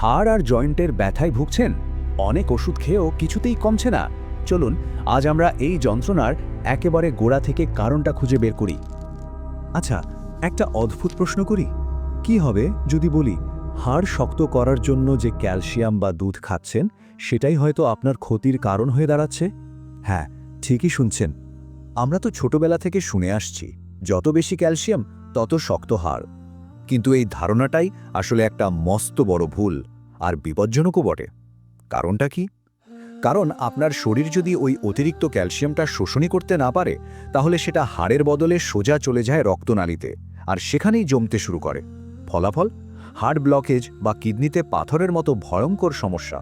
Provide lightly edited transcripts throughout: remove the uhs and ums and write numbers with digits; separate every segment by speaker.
Speaker 1: হাড় আর জয়েন্টের ব্যথায় ভুগছেন, অনেক ওষুধ খেয়েও কিছুতেই কমছে না। চলুন আজ আমরা এই যন্ত্রণার একেবারে গোড়া থেকে কারণটা খুঁজে বের করি।
Speaker 2: আচ্ছা, একটা অদ্ভুত প্রশ্ন করি। কি হবে যদি বলি হাড় শক্ত করার জন্য যে ক্যালসিয়াম বা দুধ খাচ্ছেন সেটাই হয়তো আপনার ক্ষতির কারণ হয়ে দাঁড়াচ্ছে? হ্যাঁ, ঠিকই শুনছেন। আমরা তো ছোটবেলা থেকে শুনে আসছি যত বেশি ক্যালসিয়াম তত শক্ত হাড়। কিন্তু এই ধারণাটাই আসলে একটা মস্ত বড় ভুল আর বিপজ্জনকও বটে। কারণটা কি? কারণ আপনার শরীর যদি ওই অতিরিক্ত ক্যালসিয়ামটা শোষণই করতে না পারে, তাহলে সেটা হাড়ের বদলে সোজা চলে যায় রক্তনালীতে, আর সেখানেই জমতে শুরু করে। ফলাফল হার্ট ব্লকেজ বা কিডনিতে পাথরের মতো ভয়ঙ্কর সমস্যা।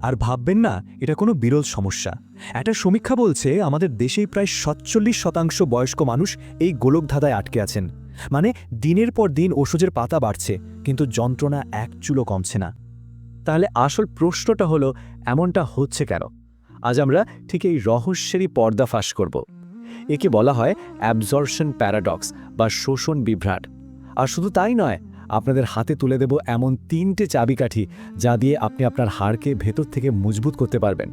Speaker 3: আর ভাববেন না এটা কোনো বিরল সমস্যা। একটা সমীক্ষা বলছে আমাদের দেশেই প্রায় ৪৭% বয়স্ক মানুষ এই গোলকধাঁধায় আটকে আছেন। মানে দিনের পর দিন ওষুধের পাতা বাড়ছে, কিন্তু যন্ত্রণা এক চুলও কমছে না। তাহলে আসল প্রশ্নটা হলো, এমনটা হচ্ছে কেন? আজ আমরা ঠিক এই রহস্যেরই পর্দাফাশ করব। একে বলা হয় অ্যাবজর্পশন প্যারাডক্স বা শোষণ বিভ্রাট। আর শুধু তাই নয়, আপনাদের হাতে তুলে দেব এমন 3টে চাবিকাঠি যা দিয়ে আপনি আপনার হাড়কে ভেতর থেকে মজবুত করতে পারবেন।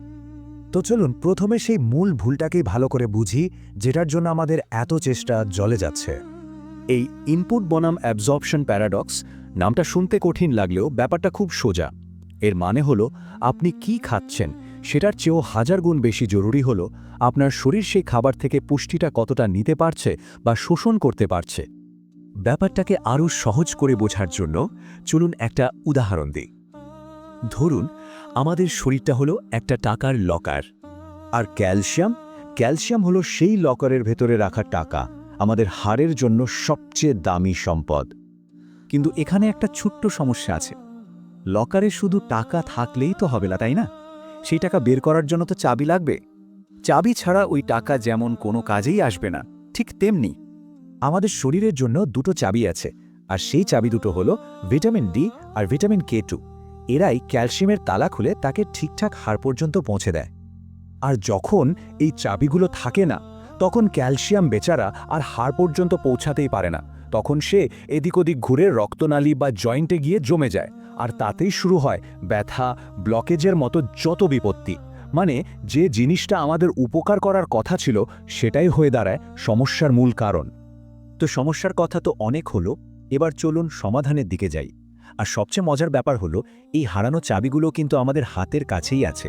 Speaker 2: তো চলুন প্রথমে সেই মূল ভুলটাকেই ভালো করে বুঝি, যেটার জন্য আমাদের এত চেষ্টা জলে যাচ্ছে।
Speaker 1: এই ইনপুট বনাম অ্যাবজর্পশন প্যারাডক্স নামটা শুনতে কঠিন লাগলেও ব্যাপারটা খুব সোজা। এর মানে হলো আপনি কি খাচ্ছেন সেটার চেয়েও 1000 গুণ বেশি জরুরি হলো আপনার শরীর সেই খাবার থেকে পুষ্টিটা কতটা নিতে পারছে বা শোষণ করতে পারছে। ব্যাপারটাকে আরও সহজ করে বোঝার জন্য চলুন একটা উদাহরণ দিই। ধরুন আমাদের শরীরটা হলো একটা টাকার লকার, আর ক্যালসিয়াম হলো সেই লকারের ভেতরে রাখা টাকা, আমাদের হাড়ের জন্য সবচেয়ে দামি সম্পদ। কিন্তু এখানে একটা ছোট্ট সমস্যা আছে। লকারে শুধু টাকা থাকলেই তো হবে না, তাই না? সেই টাকা বের করার জন্য তো চাবি লাগবে। চাবি ছাড়া ওই টাকা যেমন কোনো কাজেই আসবে না, ঠিক তেমনি আমাদের শরীরের জন্য দুটো চাবি আছে, আর সেই চাবি দুটো হলো ভিটামিন ডি আর ভিটামিন K2। এরাই ক্যালসিয়ামের তালা খুলে তাকে ঠিকঠাক হাড় পর্যন্ত পৌঁছে দেয়। আর যখন এই চাবিগুলো থাকে না, তখন ক্যালসিয়াম বেচারা আর হাড় পর্যন্ত পৌঁছাতেই পারে না। তখন সে এদিক ওদিক ঘুরে রক্তনালী বা জয়েন্টে গিয়ে জমে যায়, আর তাতেই শুরু হয় ব্যথা, ব্লকেজের মতো যত বিপত্তি। মানে যে জিনিসটা আমাদের উপকার করার কথা ছিল সেটাই হয়ে দাঁড়ায় সমস্যার মূল কারণ। তো সমস্যার কথা তো অনেক হলো, এবার চলুন সমাধানের দিকে যাই। আর সবচেয়ে মজার ব্যাপার হলো এই হারানো চাবিগুলো কিন্তু আমাদের হাতের কাছেই আছে।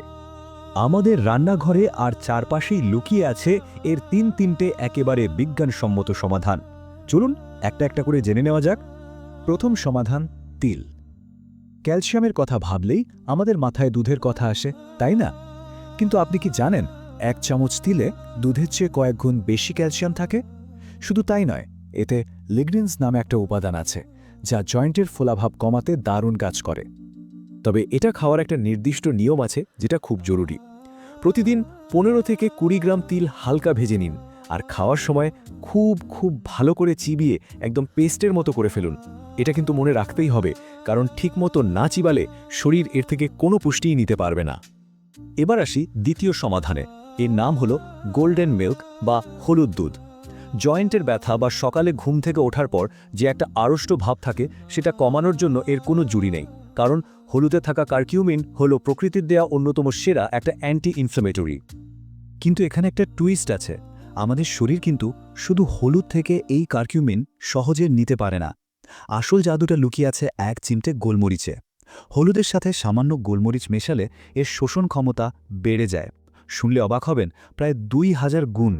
Speaker 1: আমাদের রান্নাঘরে আর চারপাশেই লুকিয়ে আছে এর 3টে একেবারে বিজ্ঞানসম্মত সমাধান। চলুন একটা একটা করে জেনে নেওয়া যাক। প্রথম সমাধান, তিল। ক্যালসিয়ামের কথা ভাবলেই আমাদের মাথায় দুধের কথা আসে, তাই না? কিন্তু আপনি কি জানেন 1 চামচ তিলে দুধের চেয়ে কয়েক গুণ বেশি ক্যালসিয়াম থাকে? শুধু তাই নয়, এতে লিগনিনস নামে একটা উপাদান আছে যা জয়েন্টের ফোলাভাব কমাতে দারুণ কাজ করে। তবে এটা খাওয়ার একটা নির্দিষ্ট নিয়ম আছে যেটা খুব জরুরি। প্রতিদিন 15 থেকে 20 গ্রাম তিল হালকা ভেজে নিন, আর খাওয়ার সময় খুব ভালো করে চিবিয়ে একদম পেস্টের মতো করে ফেলুন। এটা কিন্তু মনে রাখতেই হবে, কারণ ঠিকমতো না চিবালে শরীর এর থেকে কোনো পুষ্টিই নিতে পারবে না। এবার আসি দ্বিতীয় সমাধানে। এর নাম হলো গোল্ডেন মিল্ক বা হলুদ দুধ। জয়েন্টের ব্যথা বা সকালে ঘুম থেকে ওঠার পর যে একটা আড়ষ্ট ভাব থাকে, সেটা কমানোর জন্য এর কোনো জুড়ি নেই। কারণ হলুদে থাকা কারকিউমিন হলো প্রকৃতির দেয়া অন্যতম সেরা একটা অ্যান্টি ইনফ্ল্যামেটরি। কিন্তু এখানে একটা টুইস্ট আছে। আমাদের শরীর কিন্তু শুধু হলুদ থেকে এই কারকিউমিন সহজে নিতে পারে না। আসল জাদুটা লুকিয়ে আছে 1 চিমটে গোলমরিচে। হলুদের সাথে সামান্য গোলমরিচ মেশালে এর শোষণ ক্ষমতা বেড়ে যায়। শুনলে অবাক হবেন, প্রায় 2000 গুণ।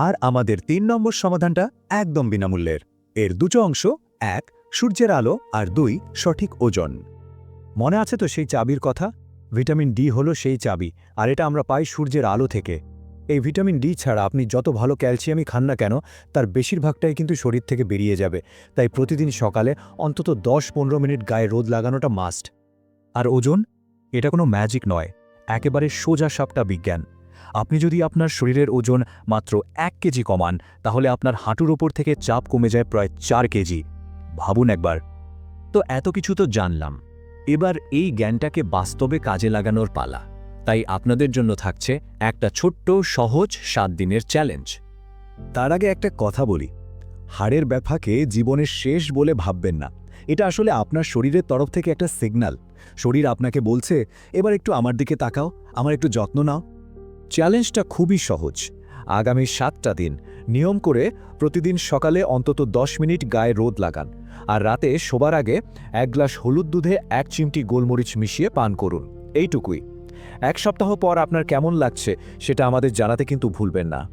Speaker 1: আর আমাদের 3 নম্বর সমাধানটা একদম বিনামূল্যের। এর দুটো অংশ, 1 সূর্যের আলো আর 2 সঠিক ওজন। মনে আছে তো সেই চাবির কথা? ভিটামিন ডি হলো সেই চাবি, আর এটা আমরা পাই সূর্যের আলো থেকে। এই ভিটামিন ডি ছাড়া আপনি যত ভালো ক্যালসিয়ামই খান না কেন, তার বেশিরভাগটাই কিন্তু শরীর থেকে বেরিয়ে যাবে। তাই প্রতিদিন সকালে অন্তত 10-15 মিনিট গায়ে রোদ লাগানোটা মাস্ট। আর ওজন, এটা কোনো ম্যাজিক নয়, একেবারে সোজা সাপটা বিজ্ঞান। আপনি যদি আপনার শরীরের ওজন মাত্র 1 কেজি কমান, তাহলে আপনার হাঁটুর ওপর থেকে চাপ কমে যায় প্রায় 4 কেজি। ভাবুন একবার। তো এত কিছু তো জানলাম, এবার এই জ্ঞানটাকে বাস্তবে কাজে লাগানোর পালা। তাই আপনাদের জন্য থাকছে একটা ছোট্ট সহজ 7 দিনের চ্যালেঞ্জ। তার আগে একটা কথা বলি, হাড়ের ব্যথাকে জীবনের শেষ বলে ভাববেন না।
Speaker 2: এটা আসলে আপনার শরীরের তরফ থেকে একটা সিগন্যাল। শরীর আপনাকে বলছে, এবার একটু আমার দিকে তাকাও, আমার একটু যত্ন নাও।
Speaker 3: চ্যালেঞ্জটা খুবই সহজ। আগামী 7টা দিন নিয়ম করে প্রতিদিন সকালে অন্তত 10 মিনিট গায়ে রোদ লাগান, আর রাতে শোবার আগে 1 গ্লাস হলুদ দুধে 1 চিমটি গোলমরিচ মিশিয়ে পান করুন। এইটুকুই। 1 সপ্তাহ পর আপনার কেমন লাগছে সেটা আমাদের জানাতে কিন্তু ভুলবেন না।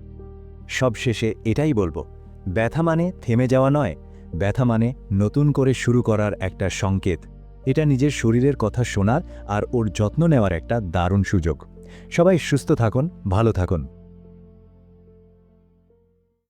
Speaker 2: সবশেষে এটাই বলবো, ব্যথা মানে থেমে যাওয়া নয়, ব্যথা মানে নতুন করে শুরু করার একটা সংকেত। এটা নিজের শরীরের কথা শোনার আর ওর যত্ন নেওয়ার একটা দারুণ সুযোগ। সবাই সুস্থ থাকুন, ভালো থাকুন।